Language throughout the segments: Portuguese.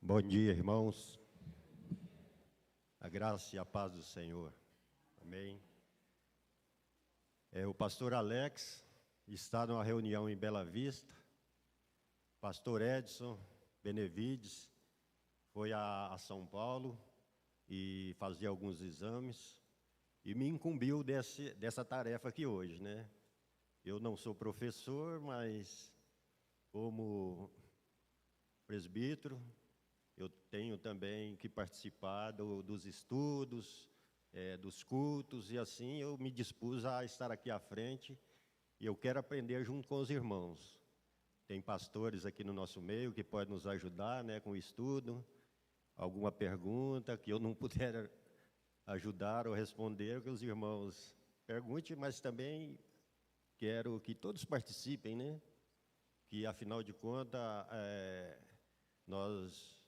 Bom dia, irmãos. A graça e a paz do Senhor. Amém. O pastor Alex está numa reunião em Bela Vista. Pastor Edson Benevides foi a São Paulo e fazia alguns exames e me incumbiu dessa tarefa aqui hoje, né? Eu não sou professor, mas como presbítero, eu tenho também que participar dos estudos, dos cultos, e assim eu me dispus a estar aqui à frente, e eu quero aprender junto com os irmãos. Tem pastores aqui no nosso meio que podem nos ajudar, né, com o estudo, alguma pergunta que eu não puder ajudar ou responder, que os irmãos perguntem, mas também quero que todos participem, né, que afinal de contas nós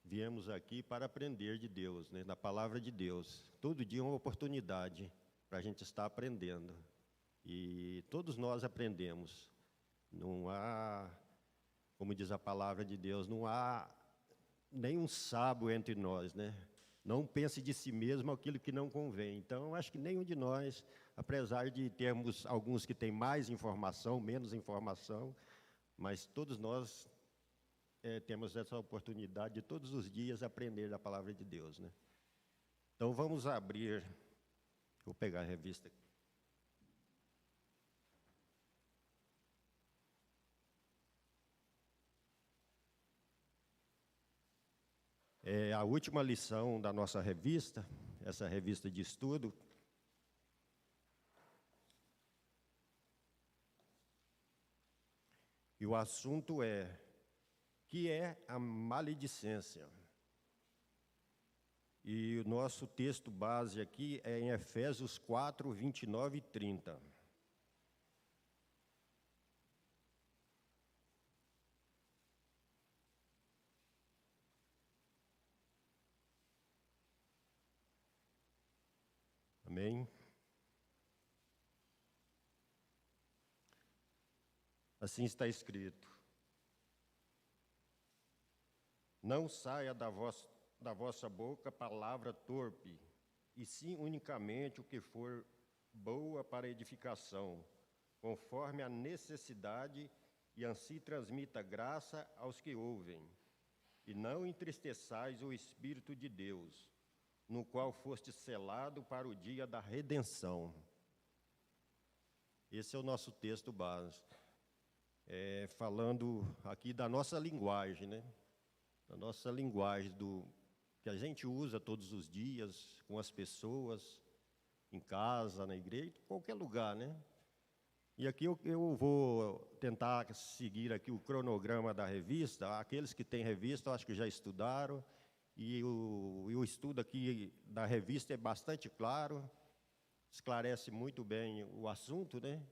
viemos aqui para aprender de Deus, né, da palavra de Deus. Todo dia é uma oportunidade para a gente estar aprendendo. E todos nós aprendemos. Não há, como diz a palavra de Deus, não há nenhum sábio entre nós, né? Não pense de si mesmo aquilo que não convém. Então, acho que nenhum de nós, apesar de termos alguns que têm mais informação, menos informação, mas todos nós temos essa oportunidade de todos os dias aprender da palavra de Deus, né? Então vamos abrir, vou pegar a revista aqui. A última lição da nossa revista, essa revista de estudo, e o assunto que é a maledicência. E o nosso texto base aqui é em Efésios 4, 29 e 30. Amém? Assim está escrito: não saia da vossa boca palavra torpe, e sim unicamente o que for boa para edificação, conforme a necessidade, e assim transmita graça aos que ouvem. E não entristeçais o Espírito de Deus, no qual foste selado para o dia da redenção. Esse é o nosso texto base. Falando aqui da nossa linguagem, né? Da nossa linguagem, que a gente usa todos os dias com as pessoas, em casa, na igreja, em qualquer lugar, né? E aqui eu vou tentar seguir aqui o cronograma da revista. Aqueles que têm revista, eu acho que já estudaram, e o estudo aqui da revista é bastante claro, esclarece muito bem o assunto, né?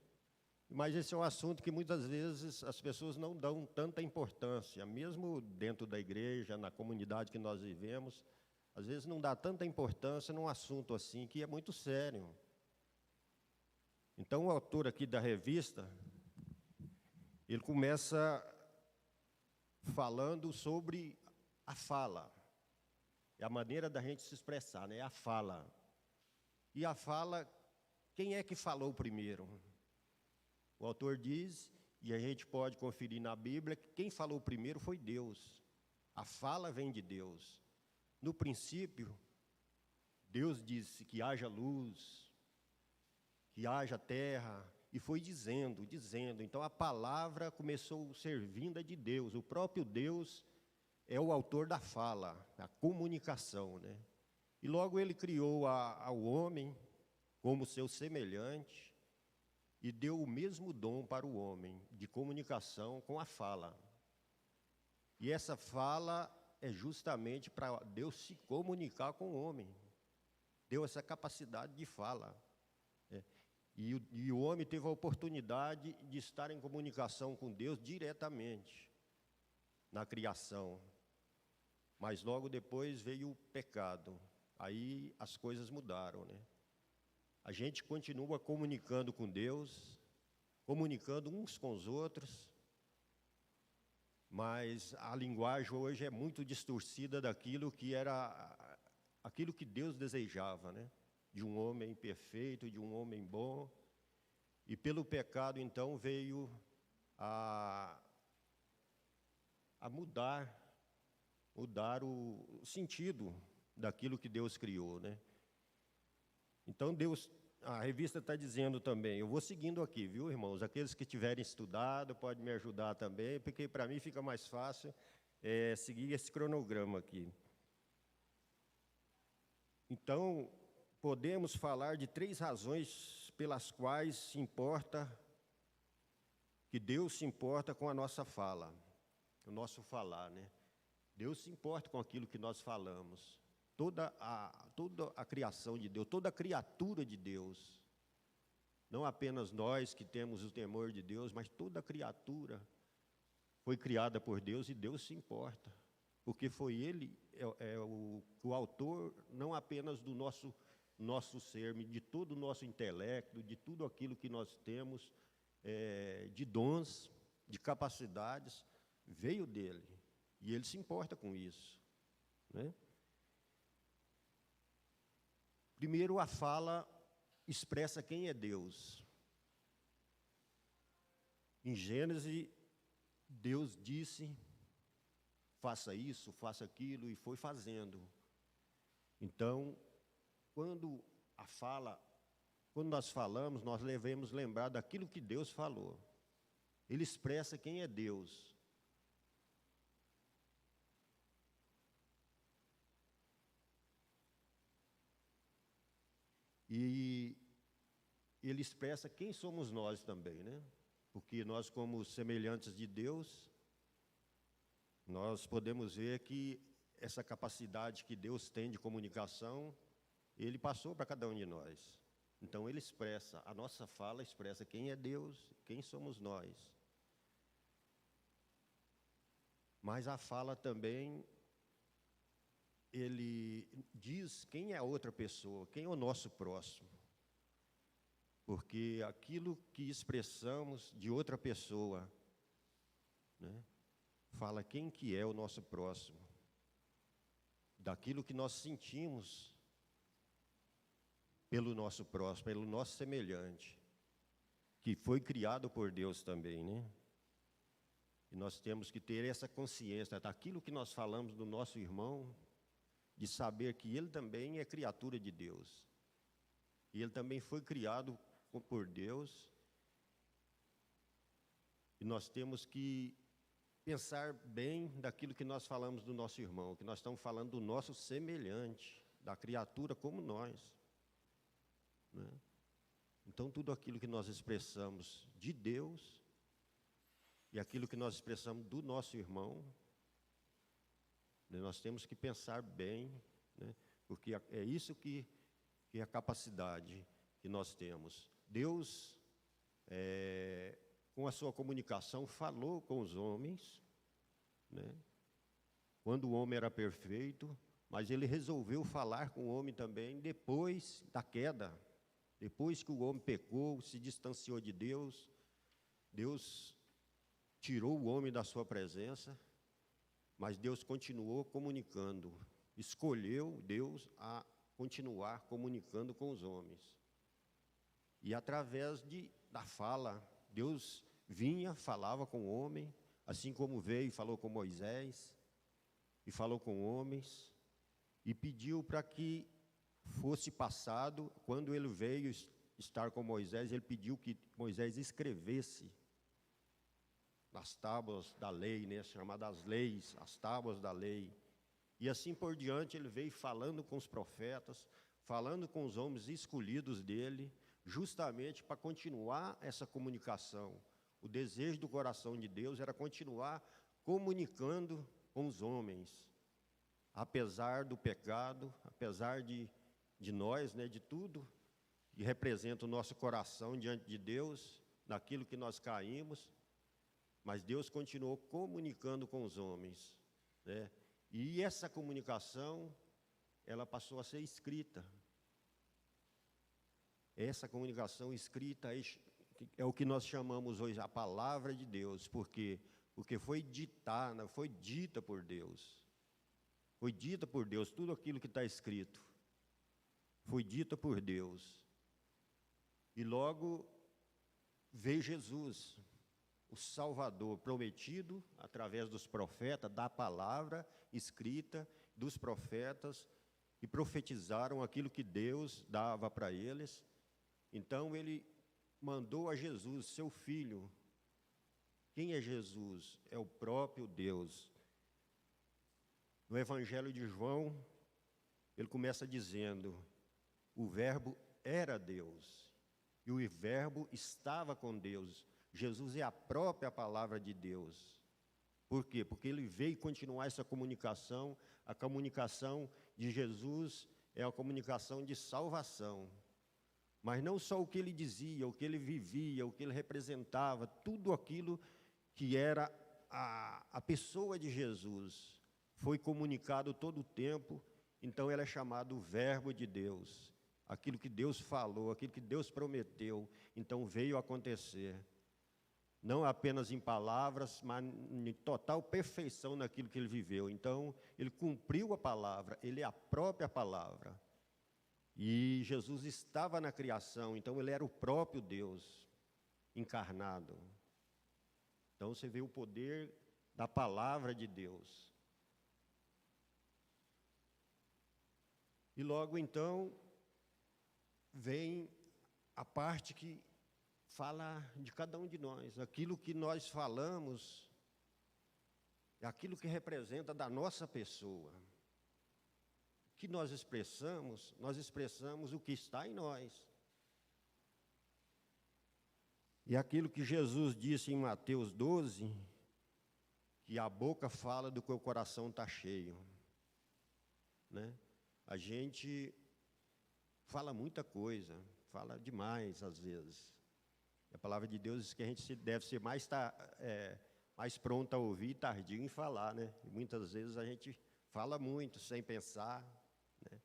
Mas esse é um assunto que muitas vezes as pessoas não dão tanta importância, mesmo dentro da igreja, na comunidade que nós vivemos, às vezes não dá tanta importância num assunto assim, que é muito sério. Então, o autor aqui da revista, ele começa falando sobre a fala, é a maneira da gente se expressar, né? A fala. E a fala, quem é que falou primeiro? O autor diz, e a gente pode conferir na Bíblia, que quem falou primeiro foi Deus. A fala vem de Deus. No princípio, Deus disse que haja luz, que haja terra, e foi dizendo. Então a palavra começou a ser vinda de Deus. O próprio Deus é o autor da fala, da comunicação, né? E logo ele criou ao homem como seu semelhante, e deu o mesmo dom para o homem, de comunicação com a fala. E essa fala é justamente para Deus se comunicar com o homem. Deu essa capacidade de fala. E o homem teve a oportunidade de estar em comunicação com Deus diretamente, na criação. Mas logo depois veio o pecado. Aí as coisas mudaram, né? A gente continua comunicando com Deus, comunicando uns com os outros, mas a linguagem hoje é muito distorcida daquilo que era, aquilo que Deus desejava, né? De um homem perfeito, de um homem bom. E pelo pecado, então, veio a mudar o sentido daquilo que Deus criou, né? Então, a revista está dizendo também, eu vou seguindo aqui, viu, irmãos? Aqueles que tiverem estudado, podem me ajudar também, porque para mim fica mais fácil seguir esse cronograma aqui. Então, podemos falar de 3 razões pelas quais se importa, que Deus se importa com a nossa fala, o nosso falar, né? Deus se importa com aquilo que nós falamos. Toda a criação de Deus, toda a criatura de Deus, não apenas nós que temos o temor de Deus, mas toda a criatura foi criada por Deus e Deus se importa, porque foi Ele o autor não apenas do nosso ser, de todo o nosso intelecto, de tudo aquilo que nós temos, de dons, de capacidades, veio dele, e Ele se importa com isso, né? Primeiro, a fala expressa quem é Deus. Em Gênesis, Deus disse, faça isso, faça aquilo, e foi fazendo. Então, quando nós falamos, nós devemos lembrar daquilo que Deus falou. Ele expressa quem é Deus. E ele expressa quem somos nós também, né? Porque nós, como semelhantes de Deus, nós podemos ver que essa capacidade que Deus tem de comunicação, Ele passou para cada um de nós. Então, Ele expressa, a nossa fala expressa quem é Deus, quem somos nós. Mas a fala também, Ele diz quem é a outra pessoa, quem é o nosso próximo. Porque aquilo que expressamos de outra pessoa, né, fala quem que é o nosso próximo. Daquilo que nós sentimos pelo nosso próximo, pelo nosso semelhante, que foi criado por Deus também, né? E nós temos que ter essa consciência daquilo que nós falamos do nosso irmão, de saber que ele também é criatura de Deus. E ele também foi criado por Deus. E nós temos que pensar bem daquilo que nós falamos do nosso irmão, que nós estamos falando do nosso semelhante, da criatura como nós, né? Então, tudo aquilo que nós expressamos de Deus e aquilo que nós expressamos do nosso irmão, né, nós temos que pensar bem, né, porque é isso que é a capacidade que nós temos. Deus, com a sua comunicação, falou com os homens, né, quando o homem era perfeito, mas Ele resolveu falar com o homem também depois da queda, depois que o homem pecou, se distanciou de Deus. Deus tirou o homem da sua presença, mas Deus continuou comunicando, escolheu Deus a continuar comunicando com os homens. E através da fala, Deus vinha, falava com o homem, assim como veio e falou com Moisés, e falou com homens, e pediu para que fosse passado, quando ele veio estar com Moisés, ele pediu que Moisés escrevesse nas tábuas da lei, né, chamadas leis, as tábuas da lei. E assim por diante, ele veio falando com os profetas, falando com os homens escolhidos dele, justamente para continuar essa comunicação. O desejo do coração de Deus era continuar comunicando com os homens, apesar do pecado, apesar de nós, né, de tudo que representa o nosso coração diante de Deus, naquilo que nós caímos, mas Deus continuou comunicando com os homens, né? E essa comunicação, ela passou a ser escrita. Essa comunicação escrita é o que nós chamamos hoje a palavra de Deus, porque porque foi ditada, foi dita por Deus. Foi dita por Deus, tudo aquilo que está escrito. Foi dita por Deus. E logo veio Jesus, o Salvador prometido através dos profetas, da palavra escrita dos profetas, e profetizaram aquilo que Deus dava para eles. Então ele mandou a Jesus, seu filho. Quem é Jesus? É o próprio Deus. No Evangelho de João, ele começa dizendo: o Verbo era Deus, e o Verbo estava com Deus. Jesus é a própria palavra de Deus. Por quê? Porque ele veio continuar essa comunicação. A comunicação de Jesus é a comunicação de salvação. Mas não só o que ele dizia, o que ele vivia, o que ele representava, tudo aquilo que era a pessoa de Jesus, foi comunicado todo o tempo. Então ele é chamado o Verbo de Deus. Aquilo que Deus falou, aquilo que Deus prometeu, então veio acontecer. Não apenas em palavras, mas em total perfeição naquilo que ele viveu. Então, ele cumpriu a palavra, ele é a própria palavra. E Jesus estava na criação, então ele era o próprio Deus encarnado. Então, você vê o poder da palavra de Deus. E logo então, vem a parte que fala de cada um de nós. Aquilo que nós falamos é aquilo que representa da nossa pessoa. O que nós expressamos o que está em nós. E aquilo que Jesus disse em Mateus 12, que a boca fala do que o coração está cheio. Né? A gente fala muita coisa, fala demais às vezes. A palavra de Deus diz que a gente deve ser mais pronto a ouvir e tardio em falar, né? E muitas vezes a gente fala muito sem pensar, né?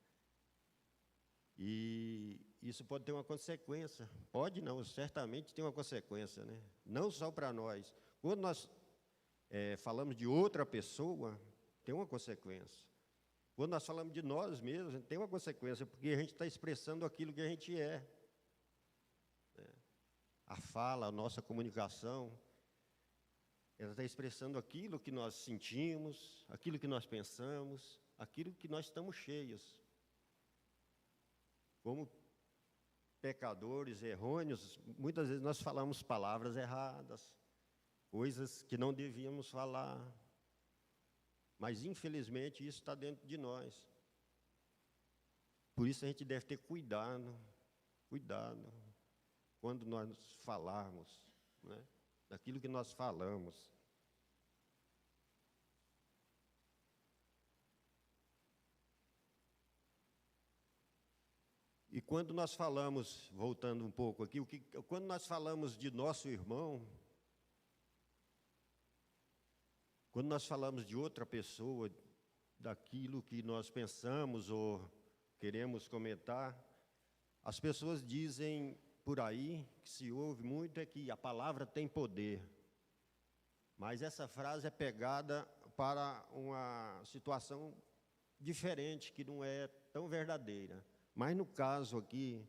E isso pode ter uma consequência. Pode não, certamente tem uma consequência, né? Não só para nós. Quando nós falamos de outra pessoa, tem uma consequência. Quando nós falamos de nós mesmos, tem uma consequência, porque a gente está expressando aquilo que a gente é. A fala, a nossa comunicação, ela está expressando aquilo que nós sentimos, aquilo que nós pensamos, aquilo que nós estamos cheios. Como pecadores errôneos, muitas vezes nós falamos palavras erradas, coisas que não devíamos falar, mas infelizmente isso está dentro de nós. Por isso a gente deve ter cuidado, quando nós falarmos, né, daquilo que nós falamos. E quando nós falamos, voltando um pouco aqui, quando nós falamos de nosso irmão, quando nós falamos de outra pessoa, daquilo que nós pensamos ou queremos comentar, as pessoas dizem por aí, que se ouve muito, é que a palavra tem poder. Mas essa frase é pegada para uma situação diferente, que não é tão verdadeira. Mas no caso aqui,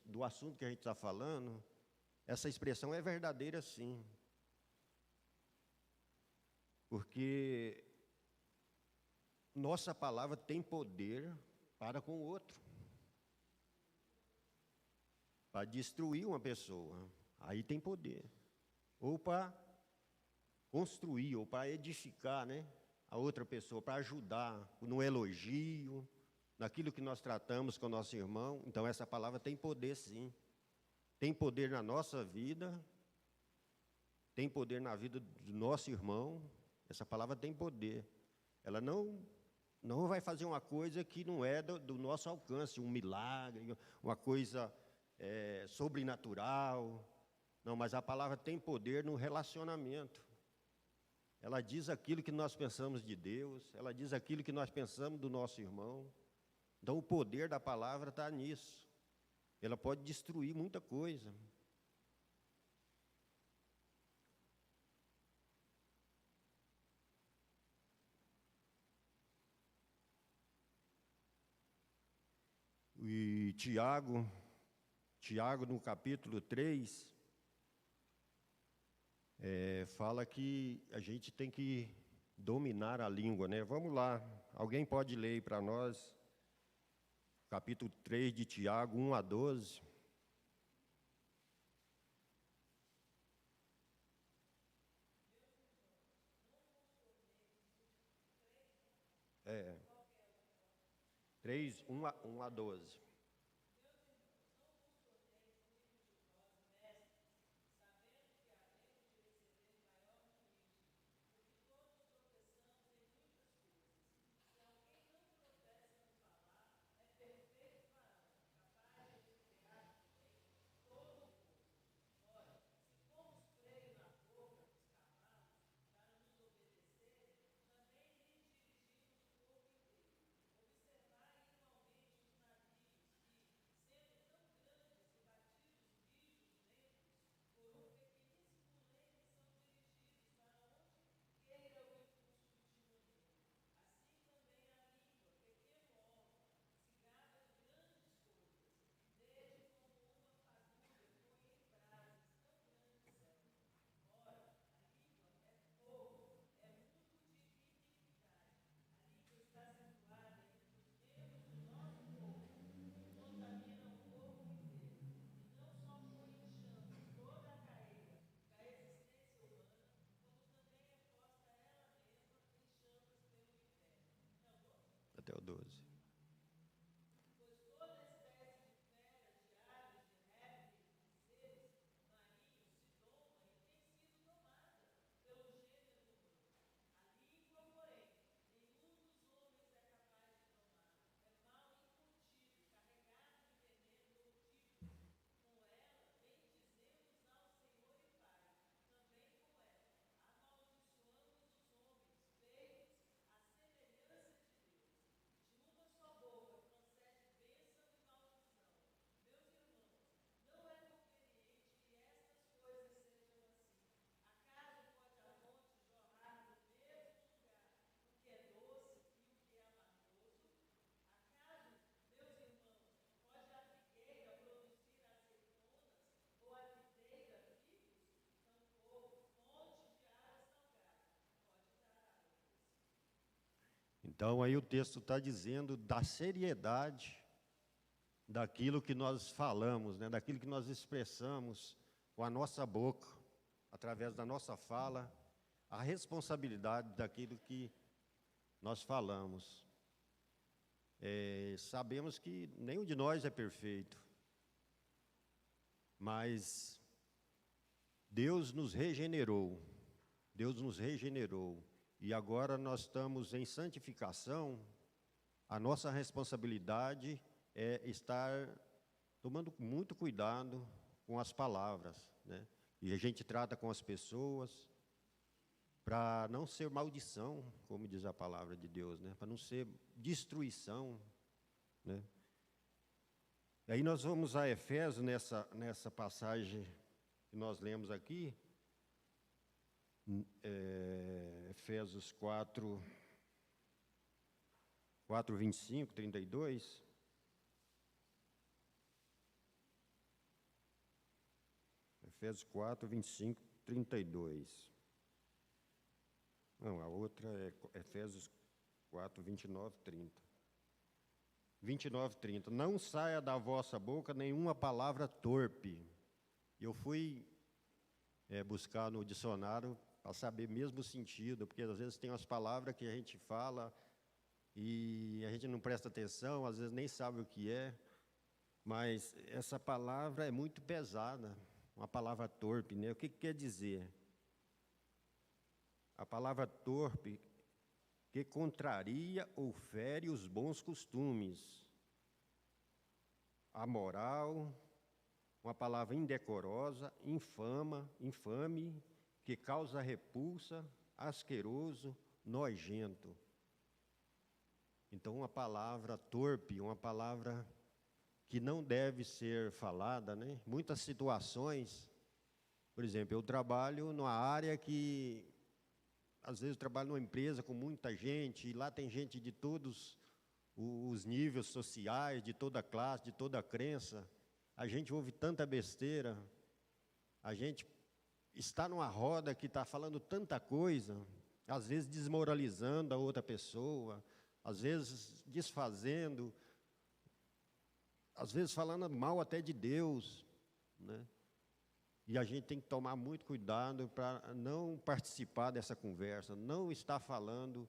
do assunto que a gente está falando, essa expressão é verdadeira sim. Porque nossa palavra tem poder para com o outro. Para destruir uma pessoa, aí tem poder. Ou para construir, ou para edificar, né, a outra pessoa, para ajudar no elogio, naquilo que nós tratamos com o nosso irmão. Então, essa palavra tem poder, sim. Tem poder na nossa vida, tem poder na vida do nosso irmão. Essa palavra tem poder. Ela não vai fazer uma coisa que não é do nosso alcance, um milagre, uma coisa sobrenatural. Não, mas a palavra tem poder no relacionamento. Ela diz aquilo que nós pensamos de Deus, ela diz aquilo que nós pensamos do nosso irmão. Então, o poder da palavra está nisso. Ela pode destruir muita coisa. E Tiago no capítulo 3, fala que a gente tem que dominar a língua, né? Vamos lá, alguém pode ler aí para nós, capítulo 3 de Tiago, 1 a 12. É, 3, 1 a 12. Até o 12. Então, aí o texto está dizendo da seriedade daquilo que nós falamos, né? Daquilo que nós expressamos com a nossa boca, através da nossa fala, a responsabilidade daquilo que nós falamos. Sabemos que nenhum de nós é perfeito, mas Deus nos regenerou, e agora nós estamos em santificação. A nossa responsabilidade é estar tomando muito cuidado com as palavras, né? E a gente trata com as pessoas para não ser maldição, como diz a palavra de Deus, né? Para não ser destruição, né? E aí nós vamos a Efésios, nessa passagem que nós lemos aqui, Efésios 4, 25, 32. Efésios 4, 25, 32. Não, a outra é Efésios 4, 29, 30. 29, 30. Não saia da vossa boca nenhuma palavra torpe. Eu fui buscar no dicionário para saber mesmo o sentido, porque às vezes tem umas palavras que a gente fala e a gente não presta atenção, às vezes nem sabe o que é, mas essa palavra é muito pesada, uma palavra torpe, né? O que quer dizer? A palavra torpe, que contraria ou fere os bons costumes, a moral, uma palavra indecorosa, infame, que causa repulsa, asqueroso, nojento. Então, uma palavra torpe, uma palavra que não deve ser falada, né? Muitas situações, por exemplo, eu trabalho numa área que, às vezes, eu trabalho numa empresa com muita gente, e lá tem gente de todos os níveis sociais, de toda classe, de toda crença. A gente ouve tanta besteira, a gente está numa roda que está falando tanta coisa, às vezes desmoralizando a outra pessoa, às vezes desfazendo, às vezes falando mal até de Deus, né? E a gente tem que tomar muito cuidado para não participar dessa conversa, não estar falando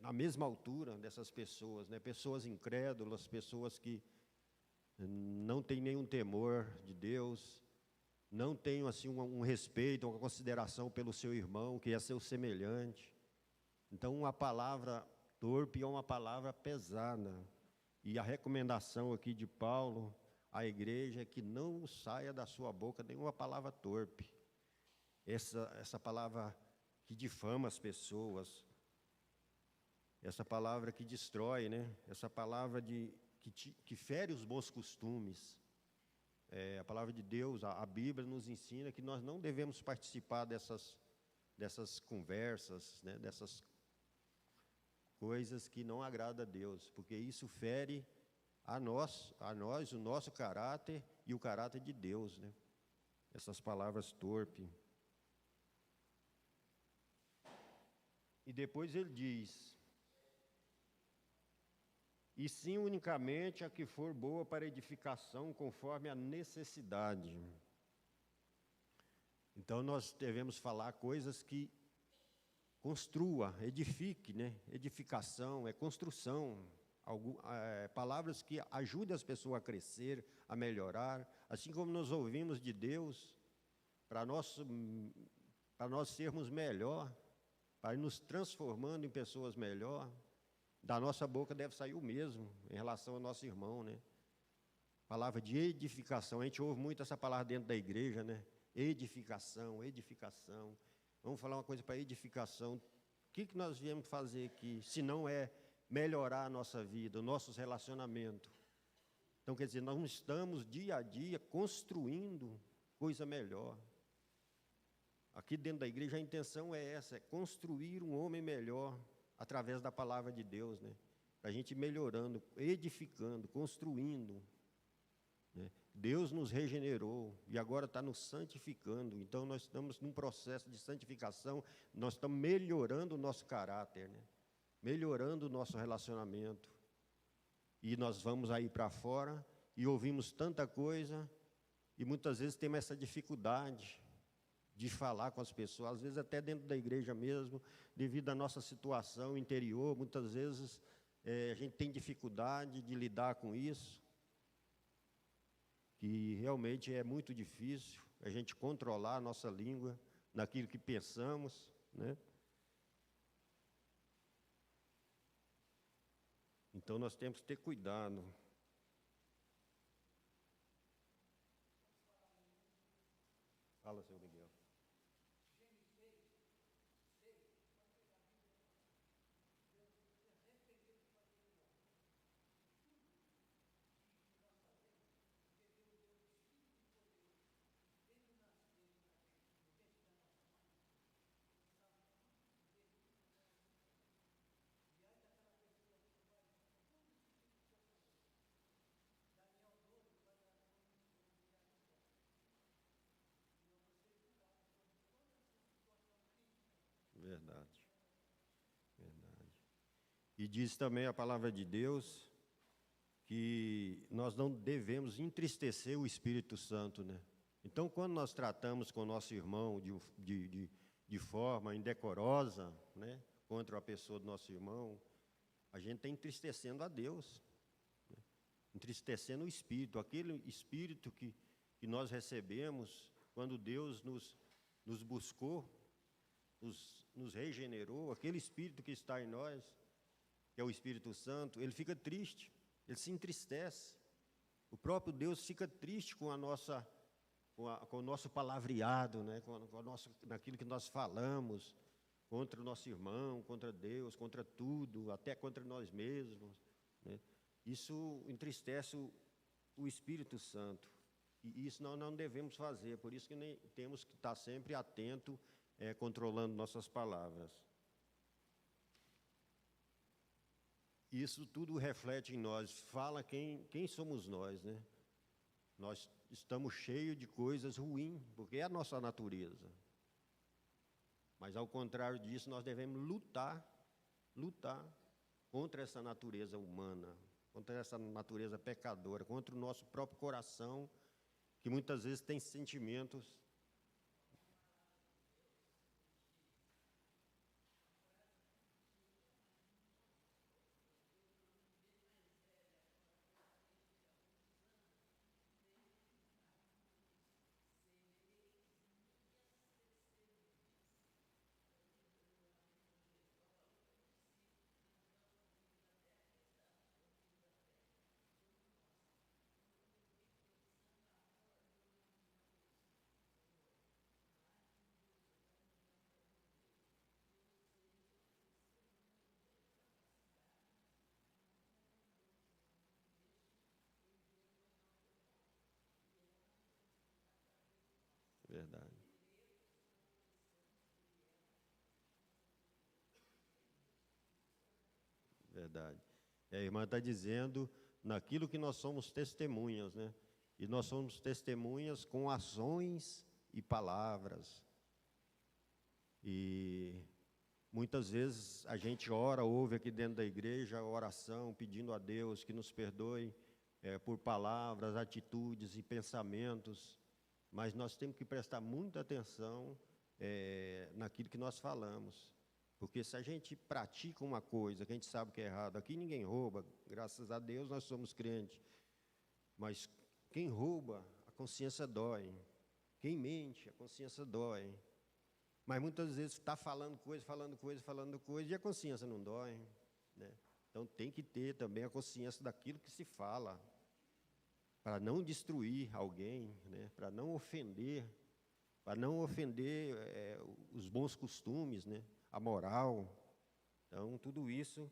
na mesma altura dessas pessoas, né? Pessoas incrédulas, pessoas que não têm nenhum temor de Deus, não têm assim um respeito, uma consideração pelo seu irmão, que é seu semelhante. Então, uma palavra torpe é uma palavra pesada. E a recomendação aqui de Paulo à igreja é que não saia da sua boca nenhuma palavra torpe. Essa palavra que difama as pessoas, essa palavra que destrói, né? Essa palavra que fere os bons costumes. A palavra de Deus, a Bíblia nos ensina que nós não devemos participar dessas conversas, né? Dessas coisas que não agradam a Deus, porque isso fere a nós o nosso caráter e o caráter de Deus, né? Essas palavras torpes. E depois ele diz: e sim unicamente a que for boa para edificação, conforme a necessidade. Então nós devemos falar coisas que construa, edifique, né? Edificação é construção, palavras que ajudem as pessoas a crescer, a melhorar, assim como nós ouvimos de Deus, para nós sermos melhor, para ir nos transformando em pessoas melhor. Da nossa boca deve sair o mesmo em relação ao nosso irmão, né? Palavra de edificação, a gente ouve muito essa palavra dentro da igreja, né? Edificação, edificação. Vamos falar uma coisa para edificação. O que nós viemos fazer aqui, se não é melhorar a nossa vida, os nossos relacionamentos? Então, quer dizer, nós não estamos dia a dia construindo coisa melhor. Aqui dentro da igreja a intenção é essa, é construir um homem melhor através da palavra de Deus, né? Para a gente ir melhorando, edificando, construindo, né? Deus nos regenerou e agora está nos santificando. Então nós estamos num processo de santificação, nós estamos melhorando o nosso caráter, né? Melhorando o nosso relacionamento. E nós vamos aí para fora e ouvimos tanta coisa e muitas vezes temos essa dificuldade de falar com as pessoas, às vezes até dentro da igreja mesmo, devido à nossa situação interior, muitas vezes a gente tem dificuldade de lidar com isso, que realmente é muito difícil a gente controlar a nossa língua naquilo que pensamos, né? Então nós temos que ter cuidado. Fala, seu Miguel. Verdade, verdade. E diz também a palavra de Deus que nós não devemos entristecer o Espírito Santo, né? Então, quando nós tratamos com o nosso irmão de forma indecorosa, né, contra a pessoa do nosso irmão, a gente está entristecendo a Deus, né? Entristecendo o Espírito, aquele Espírito que nós recebemos quando Deus nos buscou, nos regenerou, aquele Espírito que está em nós, que é o Espírito Santo, ele fica triste, ele se entristece. O próprio Deus fica triste com com o nosso palavreado, né? com naquilo que nós falamos contra o nosso irmão, contra Deus, contra tudo, até contra nós mesmos, né? Isso entristece o Espírito Santo. E isso nós não devemos fazer, por isso que temos que estar sempre atento, controlando nossas palavras. isso tudo reflete em nós, fala quem somos nós, né? Nós estamos cheios de coisas ruins, porque é a nossa natureza. Mas, ao contrário disso, nós devemos lutar contra essa natureza humana, contra essa natureza pecadora, contra o nosso próprio coração, que muitas vezes tem sentimentos. Verdade, verdade. A irmã está dizendo naquilo que nós somos testemunhas, né? E nós somos testemunhas com ações e palavras. E muitas vezes a gente ora, ouve aqui dentro da igreja a oração, pedindo a Deus que nos perdoe por palavras, atitudes e pensamentos, mas nós temos que prestar muita atenção naquilo que nós falamos, porque se a gente pratica uma coisa que a gente sabe que é errado, aqui ninguém rouba, graças a Deus nós somos crentes, mas quem rouba, a consciência dói, quem mente, a consciência dói. Mas muitas vezes está falando coisa, e a consciência não dói, né? Então tem que ter também a consciência daquilo que se fala, para não destruir alguém, né? Para não ofender os bons costumes, né? A moral. Então, tudo isso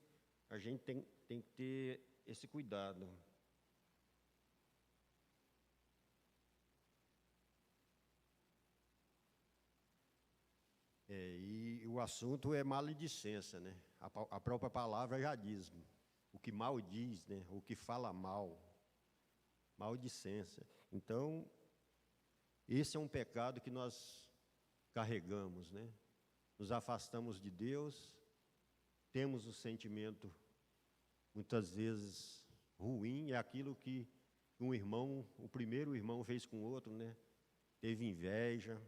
a gente tem que ter esse cuidado. E o assunto é maledicência, né? A própria palavra já diz, o que mal diz, né? O que fala mal, maledicência. Então, esse é um pecado que nós carregamos, né? Nos afastamos de Deus, temos o sentimento, muitas vezes, ruim, é aquilo que um irmão, o primeiro irmão fez com o outro, né? Teve inveja,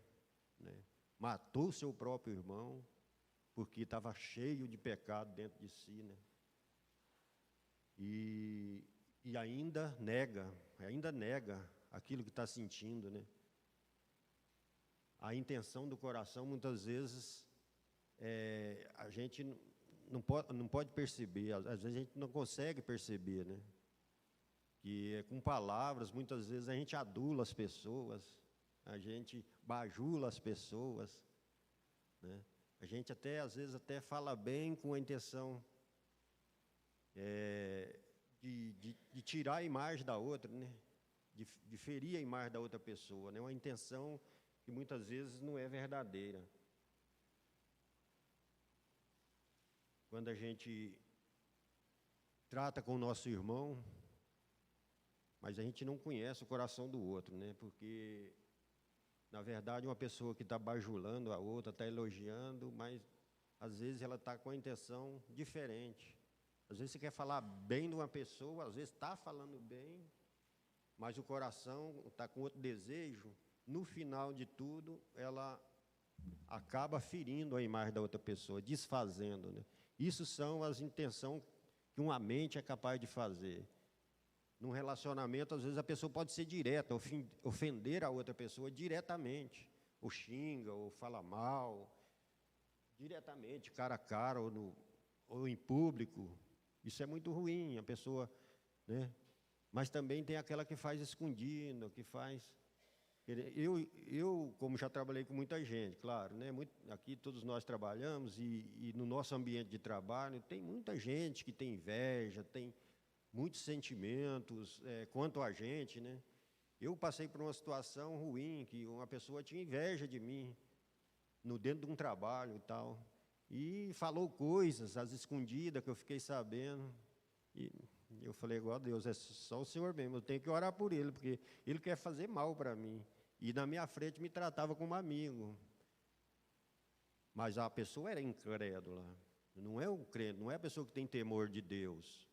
né? Matou seu próprio irmão, porque estava cheio de pecado dentro de si, né? E ainda nega aquilo que está sentindo, né? A intenção do coração, muitas vezes, a gente não pode perceber, às vezes a gente não consegue perceber, né? Que com palavras, muitas vezes a gente adula as pessoas, a gente bajula as pessoas, né? A gente até, às vezes, até fala bem com a intenção de tirar a imagem da outra, né? De ferir a imagem da outra pessoa, né? Uma intenção que muitas vezes não é verdadeira. Quando a gente trata com o nosso irmão, mas a gente não conhece o coração do outro, né? Porque, na verdade, uma pessoa que está bajulando a outra, está elogiando, mas às vezes ela está com a intenção diferente. Às vezes você quer falar bem de uma pessoa, às vezes está falando bem, mas o coração está com outro desejo. No final de tudo, ela acaba ferindo a imagem da outra pessoa, desfazendo, né? Isso são as intenções que uma mente é capaz de fazer. Num relacionamento, às vezes a pessoa pode ser direta, ofender a outra pessoa diretamente, ou xinga, ou fala mal, diretamente, cara a cara, ou em público. Isso é muito ruim, a pessoa, né? Mas também tem aquela que faz escondido, que faz... Eu, como já trabalhei com muita gente, claro, né? Aqui todos nós trabalhamos e no nosso ambiente de trabalho tem muita gente que tem inveja, tem muitos sentimentos quanto a gente, né? Eu passei por uma situação ruim, que uma pessoa tinha inveja de mim, dentro de um trabalho e tal, e falou coisas, às escondidas, que eu fiquei sabendo, E eu falei, igual a Deus, é só o Senhor mesmo, eu tenho que orar por ele, porque ele quer fazer mal para mim. E na minha frente me tratava como amigo. Mas a pessoa era incrédula. Não é um crente, não é a pessoa que tem temor de Deus.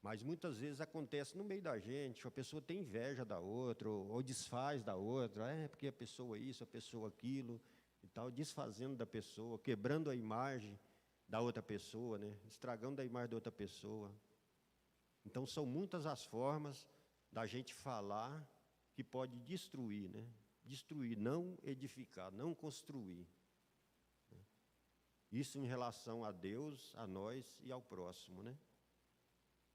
Mas muitas vezes acontece no meio da gente, a pessoa tem inveja da outra, ou desfaz da outra, porque a pessoa isso, a pessoa aquilo, e tal, desfazendo da pessoa, quebrando a imagem da outra pessoa, né? Estragando a imagem da outra pessoa. Então são muitas as formas da gente falar que pode destruir, né? Destruir, não edificar, não construir. Isso em relação a Deus, a nós e ao próximo, né?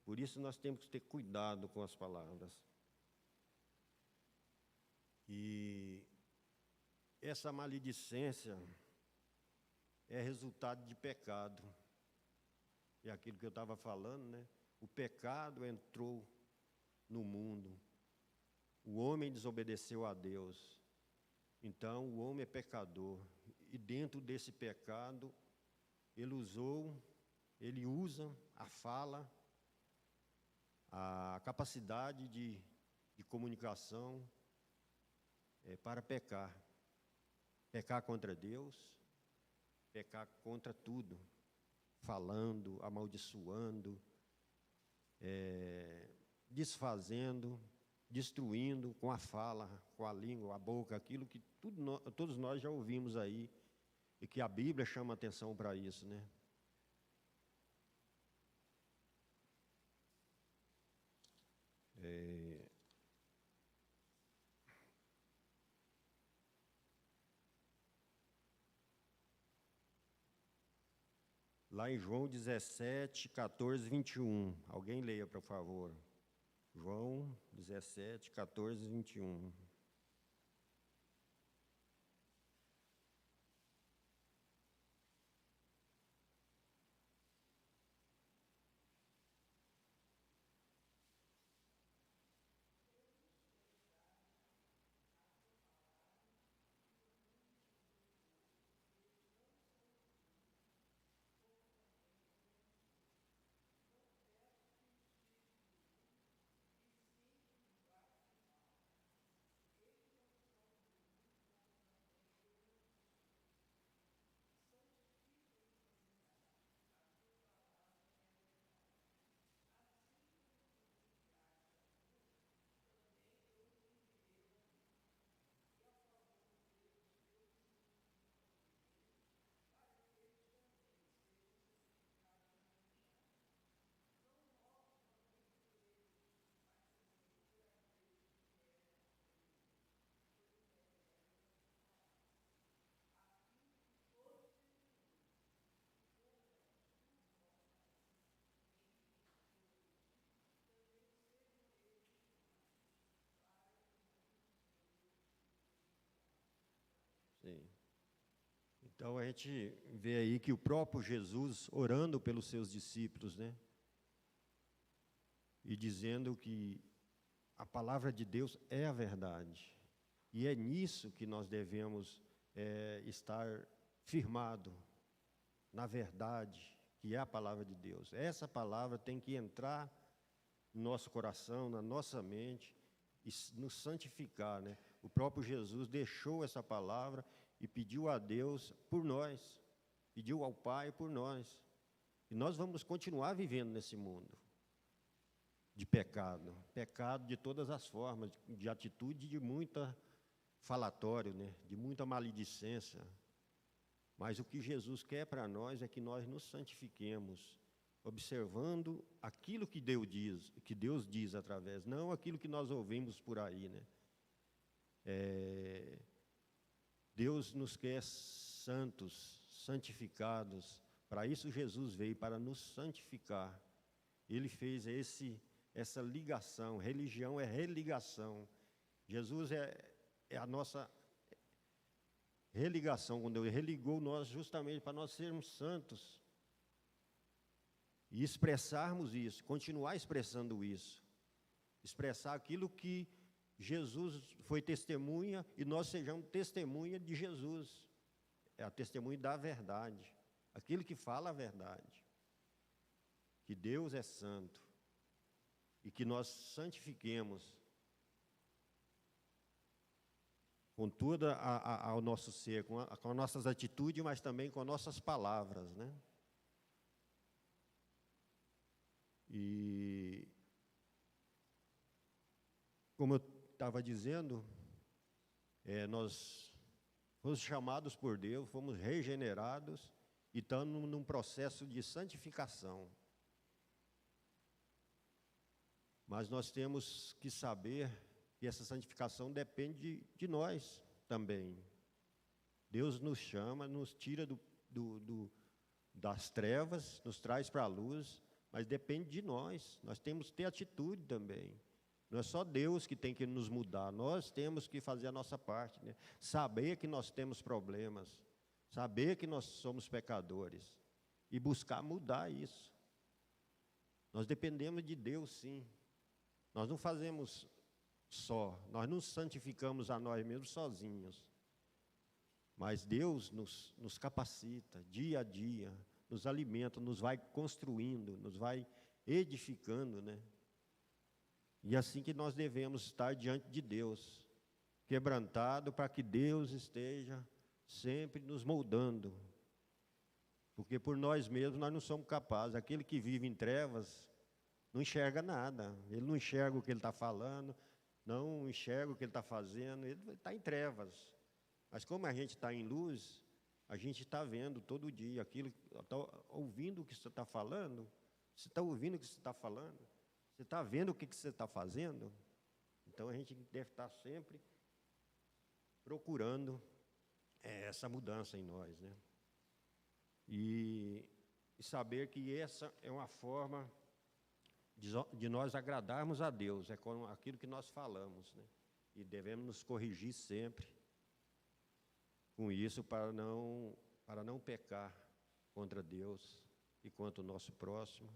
Por isso nós temos que ter cuidado com as palavras. E essa maledicência é resultado de pecado. É aquilo que eu estava falando, né? O pecado entrou no mundo. O homem desobedeceu a Deus. Então, o homem é pecador. E dentro desse pecado, ele usa a fala, a capacidade de comunicação para pecar. Pecar contra Deus, pecar contra tudo. Falando, amaldiçoando, desfazendo, destruindo com a fala, com a língua, a boca, aquilo que todos nós já ouvimos aí, e que a Bíblia chama atenção para isso, né? Lá em João 17, 14, 21. Alguém leia, por favor. João 17, 14, 21. Sim. Então a gente vê aí que o próprio Jesus orando pelos seus discípulos, né? E dizendo que a palavra de Deus é a verdade. E é nisso que nós devemos estar firmado, na verdade, que é a palavra de Deus. Essa palavra tem que entrar no nosso coração, na nossa mente, e nos santificar, né? O próprio Jesus deixou essa palavra e pediu a Deus por nós, pediu ao Pai por nós. E nós vamos continuar vivendo nesse mundo de pecado, pecado de todas as formas, de atitude de muita falatório, né? De muita maledicência. Mas o que Jesus quer para nós é que nós nos santifiquemos, observando aquilo que Deus diz através, não aquilo que nós ouvimos por aí, né? Deus nos quer santos, santificados. Para isso Jesus veio, para nos santificar. Ele fez essa ligação. Religião é religação. Jesus é a nossa religação, quando Ele religou nós justamente para nós sermos santos. E expressarmos isso, continuar expressando isso. Expressar aquilo que Jesus foi testemunha e nós sejamos testemunha de Jesus. É a testemunha da verdade. Aquele que fala a verdade. que Deus é santo e que nós santifiquemos com toda ao nosso ser, com as nossas atitudes, mas também com nossas palavras, né? E como eu estava dizendo, nós fomos chamados por Deus, fomos regenerados e estamos num processo de santificação. Mas nós temos que saber que essa santificação depende de nós também. Deus nos chama, nos tira das trevas, nos traz para a luz, mas depende de nós. Nós temos que ter atitude também. Não é só Deus que tem que nos mudar, nós temos que fazer a nossa parte, né? Saber que nós temos problemas, saber que nós somos pecadores e buscar mudar isso. Nós dependemos de Deus, sim. Nós não fazemos só, nós não santificamos a nós mesmos sozinhos. Mas Deus nos capacita dia a dia, nos alimenta, nos vai construindo, nos vai edificando, né? E assim que nós devemos estar diante de Deus, quebrantado para que Deus esteja sempre nos moldando. Porque por nós mesmos nós não somos capazes. Aquele que vive em trevas não enxerga nada. Ele não enxerga o que ele está falando, não enxerga o que ele está fazendo, ele está em trevas. Mas como a gente está em luz, a gente está vendo todo dia aquilo, está ouvindo o que você está falando, você está ouvindo o que você está falando, você está vendo o que você está fazendo. Então a gente deve estar sempre procurando essa mudança em nós, né? E saber que essa é uma forma de nós agradarmos a Deus, é com aquilo que nós falamos, né? E devemos nos corrigir sempre com isso para não pecar contra Deus e contra o nosso próximo,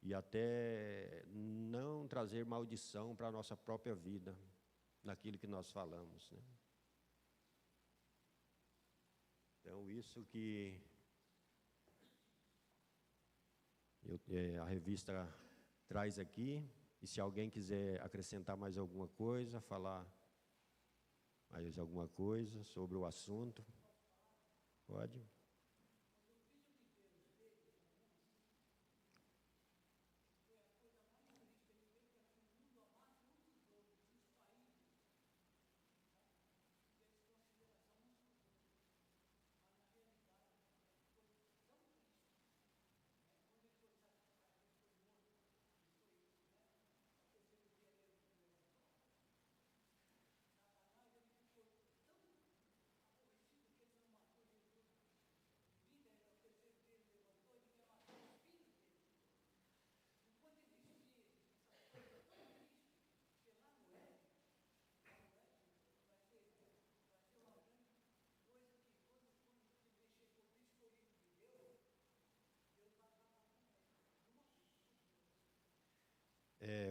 e até não trazer maldição para a nossa própria vida, naquilo que nós falamos, né? Então, isso que a revista traz aqui, e se alguém quiser acrescentar mais alguma coisa, falar mais alguma coisa sobre o assunto, pode.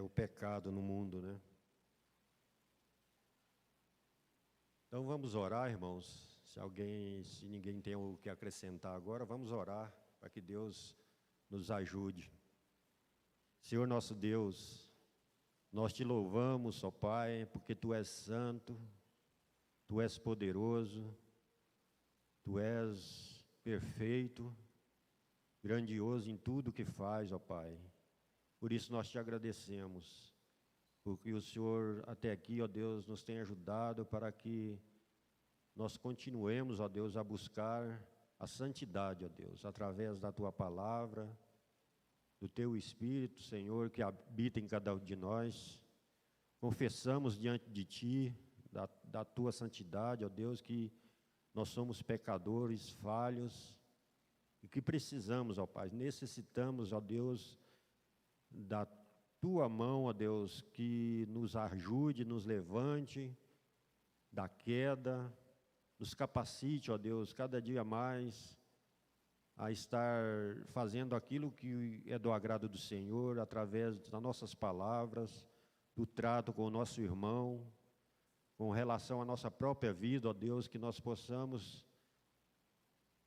O pecado no mundo, né? Então vamos orar, irmãos. Se ninguém tem o que acrescentar agora, vamos orar para que Deus nos ajude. Senhor nosso Deus, nós te louvamos, ó Pai, porque Tu és santo, Tu és poderoso, Tu és perfeito, grandioso em tudo que faz, ó Pai. Por isso nós te agradecemos, porque o Senhor até aqui, ó Deus, nos tem ajudado para que nós continuemos, ó Deus, a buscar a santidade, ó Deus, através da Tua palavra, do Teu Espírito, Senhor, que habita em cada um de nós. Confessamos diante de Ti, da Tua santidade, ó Deus, que nós somos pecadores, falhos, e que precisamos, ó Pai, necessitamos, ó Deus, da Tua mão, ó Deus, que nos ajude, nos levante da queda, nos capacite, ó Deus, cada dia mais a estar fazendo aquilo que é do agrado do Senhor, através das nossas palavras, do trato com o nosso irmão, com relação à nossa própria vida, ó Deus, que nós possamos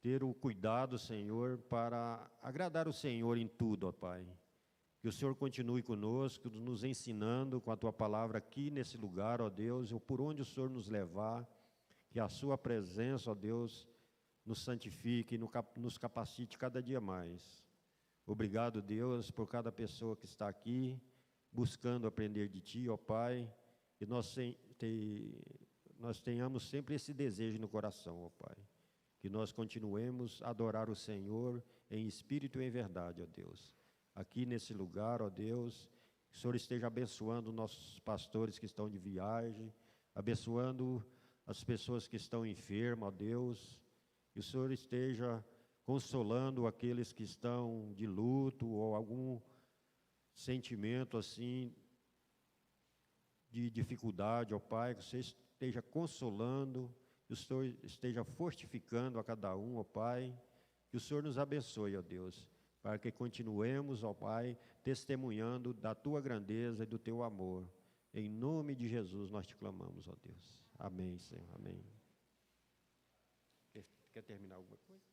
ter o cuidado, Senhor, para agradar o Senhor em tudo, ó Pai. Que o Senhor continue conosco, nos ensinando com a Tua palavra aqui nesse lugar, ó Deus, ou por onde o Senhor nos levar, que a Sua presença, ó Deus, nos santifique e nos capacite cada dia mais. Obrigado, Deus, por cada pessoa que está aqui, buscando aprender de Ti, ó Pai, que nós tenhamos sempre esse desejo no coração, ó Pai. Que nós continuemos a adorar o Senhor em espírito e em verdade, ó Deus. Aqui nesse lugar, ó Deus, que o Senhor esteja abençoando nossos pastores que estão de viagem, abençoando as pessoas que estão enfermas, ó Deus, que o Senhor esteja consolando aqueles que estão de luto ou algum sentimento assim de dificuldade, ó Pai, que você esteja consolando, que o Senhor esteja fortificando a cada um, ó Pai, que o Senhor nos abençoe, ó Deus, para que continuemos, ó Pai, testemunhando da Tua grandeza e do Teu amor. Em nome de Jesus nós te clamamos, ó Deus. Amém, Senhor, amém. Quer terminar alguma coisa?